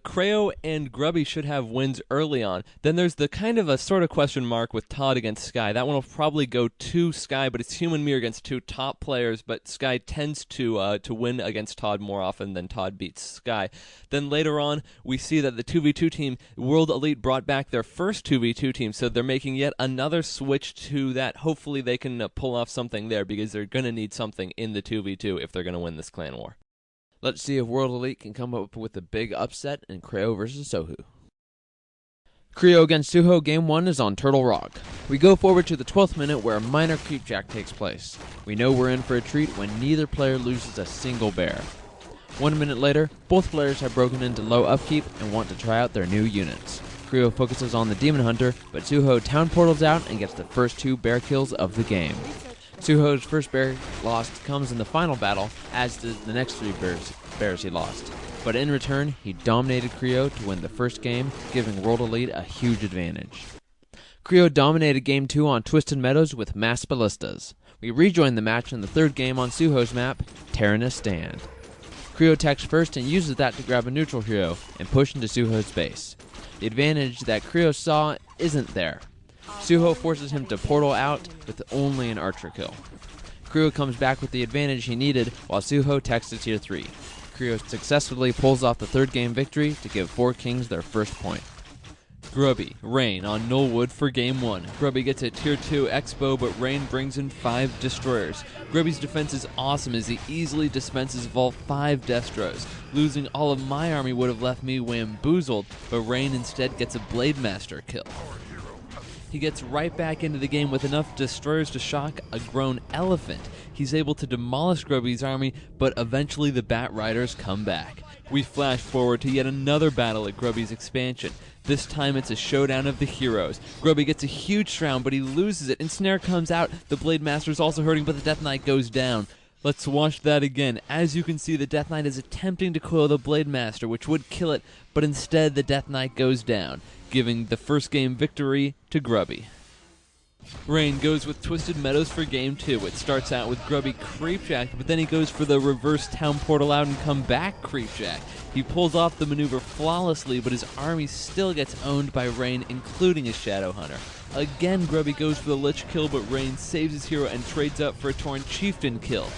Creo and Grubby should have wins early on. Then there's the kind of a sort of question mark with Todd against Sky. That one will probably go to Sky, but it's Human Mirror against two top players, but Sky tends to win against Todd more often than Todd beats Sky. Then later on, we see that the 2v2 team, World Elite brought back their first 2v2 team, so they're making yet another switch to that. Hopefully they can pull off something there, because they're going to need something in the 2v2 if they're going to win this clan war. Let's see if World Elite can come up with a big upset in Creo versus Sohu. Creo against Suho Game 1 is on Turtle Rock. We go forward to the 12th minute where a minor creepjack takes place. We know we're in for a treat when neither player loses a single bear. 1 minute later, both players have broken into low upkeep and want to try out their new units. Creo focuses on the Demon Hunter, but Suho town portals out and gets the first 2 bear kills of the game. Suho's first bear lost comes in the final battle, as did the next 3 bears he lost. But in return, he dominated Creo to win the first game, giving World Elite a huge advantage. Creo dominated Game 2 on Twisted Meadows with mass ballistas. We rejoin the match in the 3rd game on Suho's map, Tyrannus Stand. Creo attacks first and uses that to grab a neutral hero and push into Suho's base. The advantage that Creo saw isn't there. Suho forces him to portal out with only an archer kill. Creo comes back with the advantage he needed while Suho techs to tier 3. Creo successfully pulls off the 3rd game victory to give 4 Kings their first point. Grubby, Rain on Knollwood for Game 1. Grubby gets a Tier 2 Expo, but Rain brings in 5 Destroyers. Grubby's defense is awesome as he easily dispenses of all 5 Destros. Losing all of my army would have left me wamboozled, but Rain instead gets a Blade Master kill. He gets right back into the game with enough Destroyers to shock a grown elephant. He's able to demolish Grubby's army, but eventually the Bat Riders come back. We flash forward to yet another battle at Grubby's expansion. This time it's a showdown of the heroes. Grubby gets a huge shroud, but he loses it. Ensnare comes out. The Blade Master is also hurting, but the Death Knight goes down. Let's watch that again. As you can see, the Death Knight is attempting to coil the Blade Master, which would kill it, but instead the Death Knight goes down, giving the first game victory to Grubby. Rain goes with Twisted Meadows for Game 2. It starts out with Grubby Creepjack, but then he goes for the reverse town portal out and come back Creepjack. He pulls off the maneuver flawlessly, but his army still gets owned by Rain, including his Shadow Hunter. Again, Grubby goes for the Lich kill, but Rain saves his hero and trades up for a Tauren Chieftain kill.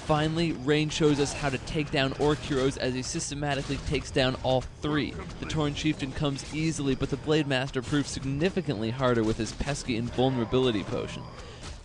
Finally, Rain shows us how to take down Orc heroes as he systematically takes down all 3. The Tauren Chieftain comes easily, but the Blade Master proves significantly harder with his pesky invulnerability potion.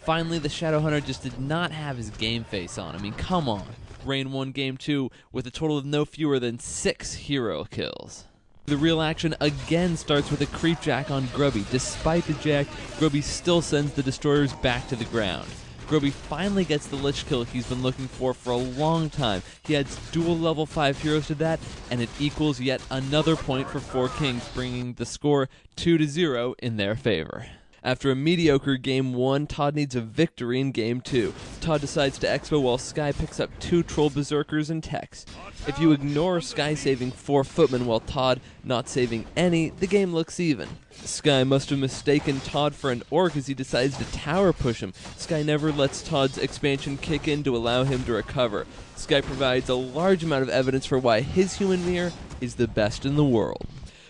Finally, the Shadow Hunter just did not have his game face on. I mean, come on. Rain won Game 2 with a total of no fewer than 6 hero kills. The real action again starts with a Creepjack on Grubby. Despite the jack, Grubby still sends the Destroyers back to the ground. Grubby finally gets the Lich kill he's been looking for a long time. He adds dual level 5 heroes to that, and it equals yet another point for 4 Kings, bringing the score 2-0 in their favor. After a mediocre Game 1, Todd needs a victory in Game 2. Todd decides to expo while Sky picks up 2 Troll Berserkers and techs. If you ignore Sky saving 4 footmen while Todd not saving any, the game looks even. Sky must have mistaken Todd for an orc as he decides to tower push him. Sky never lets Todd's expansion kick in to allow him to recover. Sky provides a large amount of evidence for why his human mirror is the best in the world.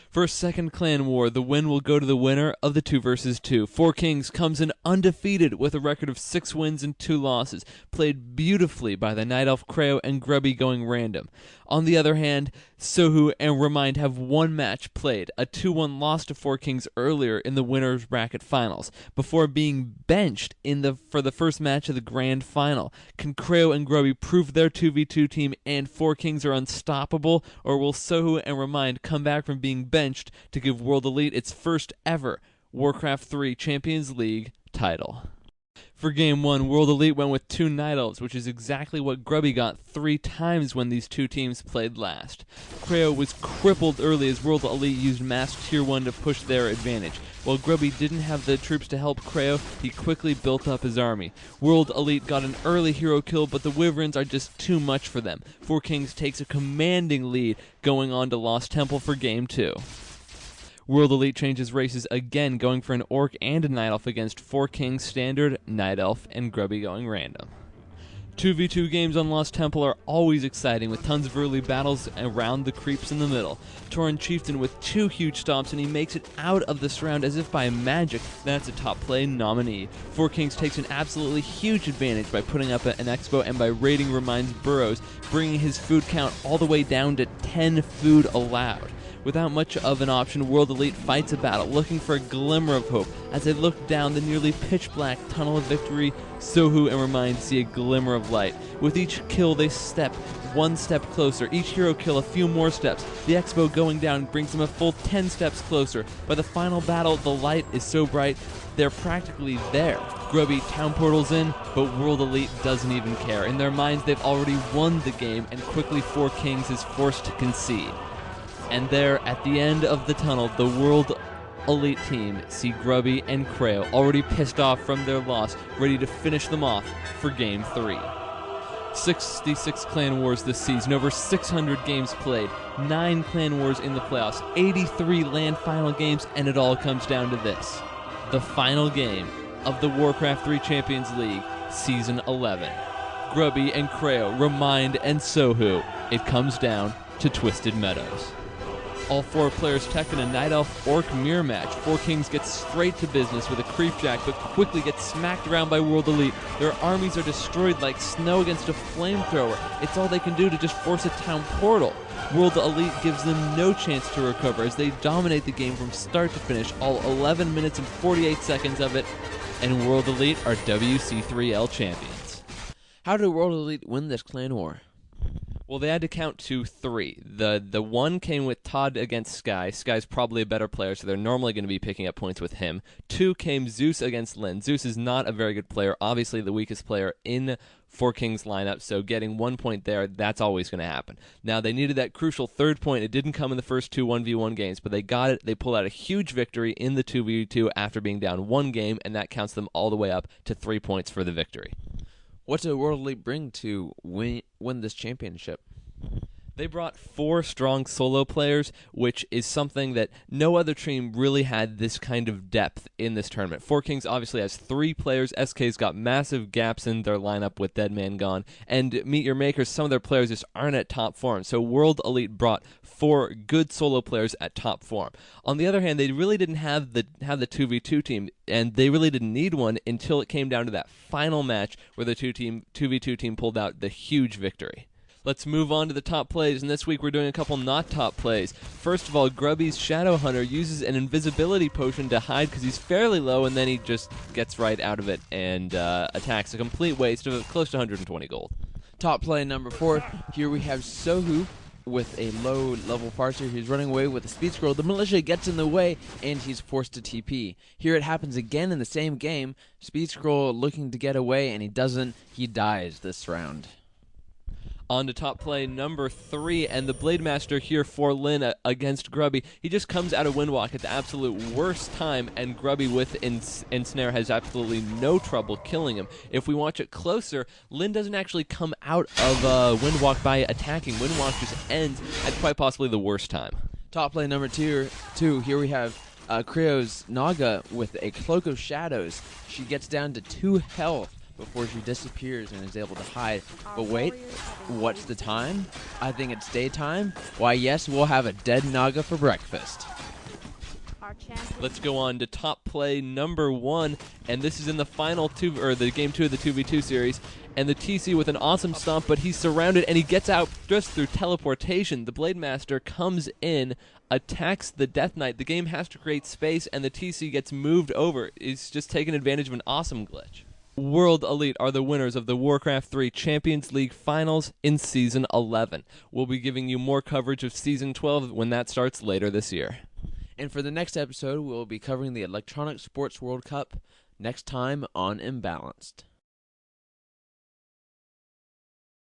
For a second clan war, the win will go to the winner of the 2 vs 2. 4 Kings comes in undefeated with a record of 6 wins and 2 losses, played beautifully by the Night Elf Creo and Grubby going random. On the other hand, Sohu and Remind have 1 match played, a 2-1 loss to 4 Kings earlier in the winners bracket finals, before being benched for the first match of the grand final. Can Creo and Grubby prove their 2v2 team and 4 Kings are unstoppable, or will Sohu and Remind come back from being benched to give World Elite its first ever Warcraft 3 Champions League title? For Game 1, World Elite went with 2 Night Elves, which is exactly what Grubby got 3 times when these 2 teams played last. Creo was crippled early as World Elite used Mask Tier 1 to push their advantage. While Grubby didn't have the troops to help Creo, he quickly built up his army. World Elite got an early hero kill, but the Wyverns are just too much for them. 4 Kings takes a commanding lead, going on to Lost Temple for Game 2. World Elite changes races again, going for an Orc and a Night Elf against 4 Kings Standard, Night Elf, and Grubby going random. 2v2 games on Lost Temple are always exciting, with tons of early battles around the creeps in the middle. Tauren Chieftain with 2 huge stomps, and he makes it out of this round as if by magic. That's a top play nominee. 4Kings takes an absolutely huge advantage by putting up an expo and by raiding Remind's burrows, bringing his food count all the way down to 10 food allowed. Without much of an option, World Elite fights a battle, looking for a glimmer of hope. As they look down the nearly pitch-black tunnel of victory, Sohu and Remind see a glimmer of light. With each kill, they step one step closer. Each hero kill a few more steps. The expo going down brings them a full 10 steps closer. By the final battle, the light is so bright, they're practically there. Grubby town portals in, but World Elite doesn't even care. In their minds, they've already won the game, and quickly 4Kings is forced to concede. And there, at the end of the tunnel, the World Elite team see Grubby and Creo already pissed off from their loss, ready to finish them off for Game 3. 66 clan wars this season, over 600 games played, 9 clan wars in the playoffs, 83 LAN final games, and it all comes down to this. The final game of the Warcraft 3 Champions League, Season 11. Grubby and Creo, Remind and Sohu. It comes down to Twisted Meadows. All 4 players tech in a Night Elf Orc mirror match. 4Kings get straight to business with a Creepjack, but quickly get smacked around by World Elite. Their armies are destroyed like snow against a flamethrower. It's all they can do to just force a town portal. World Elite gives them no chance to recover as they dominate the game from start to finish, all 11 minutes and 48 seconds of it, and World Elite are WC3L champions. How did World Elite win this clan war? Well, they had to count to 3. The one came with Todd against Sky. Sky's probably a better player, so they're normally going to be picking up points with him. 2 came Zeus against Lin. Zeus is not a very good player, obviously the weakest player in 4Kings lineup, so getting 1 point there, that's always going to happen. Now, they needed that crucial 3rd point. It didn't come in the first 2 1v1 games, but they got it. They pulled out a huge victory in the 2v2 after being down 1 game, and that counts them all the way up to 3 points for the victory. What did World Elite bring to win this championship? They brought 4 strong solo players, which is something that no other team really had this kind of depth in this tournament. 4Kings obviously has 3 players. SK's got massive gaps in their lineup with Deadman gone. And Meet Your Makers, some of their players just aren't at top form. So World Elite brought 4 good solo players at top form. On the other hand, they really didn't have the 2v2 team, and they really didn't need one until it came down to that final match where the 2v2 team pulled out the huge victory. Let's move on to the top plays, and this week we're doing a couple not top plays. First of all, Grubby's Shadow Hunter uses an invisibility potion to hide because he's fairly low, and then he just gets right out of it and attacks. A complete waste of close to 120 gold. Top play number 4. Here we have Sohu with a low-level parser. He's running away with a speed scroll. The militia gets in the way, and he's forced to TP. Here it happens again in the same game. Speed scroll looking to get away, and he doesn't. He dies this round. On to top play number 3, and the Blade Master here for Lin against Grubby. He just comes out of Windwalk at the absolute worst time, and Grubby with Ensnare has absolutely no trouble killing him. If we watch it closer, Lin doesn't actually come out of Windwalk by attacking. Windwalk just ends at quite possibly the worst time. Top play number 2. Here we have Creo's Naga with a Cloak of Shadows. She gets down to 2 health before she disappears and is able to hide. But wait, what's the time? I think it's daytime. Why, yes, we'll have a dead Naga for breakfast. Let's go on to top play number 1, and this is in the final the game 2 of the 2v2 series. And the TC with an awesome stomp, but he's surrounded and he gets out just through teleportation. The Blade Master comes in, attacks the Death Knight. The game has to create space, and the TC gets moved over. He's just taking advantage of an awesome glitch. World Elite are the winners of the Warcraft 3 Champions League Finals in Season 11. We'll be giving you more coverage of Season 12 when that starts later this year. And for the next episode, we'll be covering the Electronic Sports World Cup next time on Imbalanced.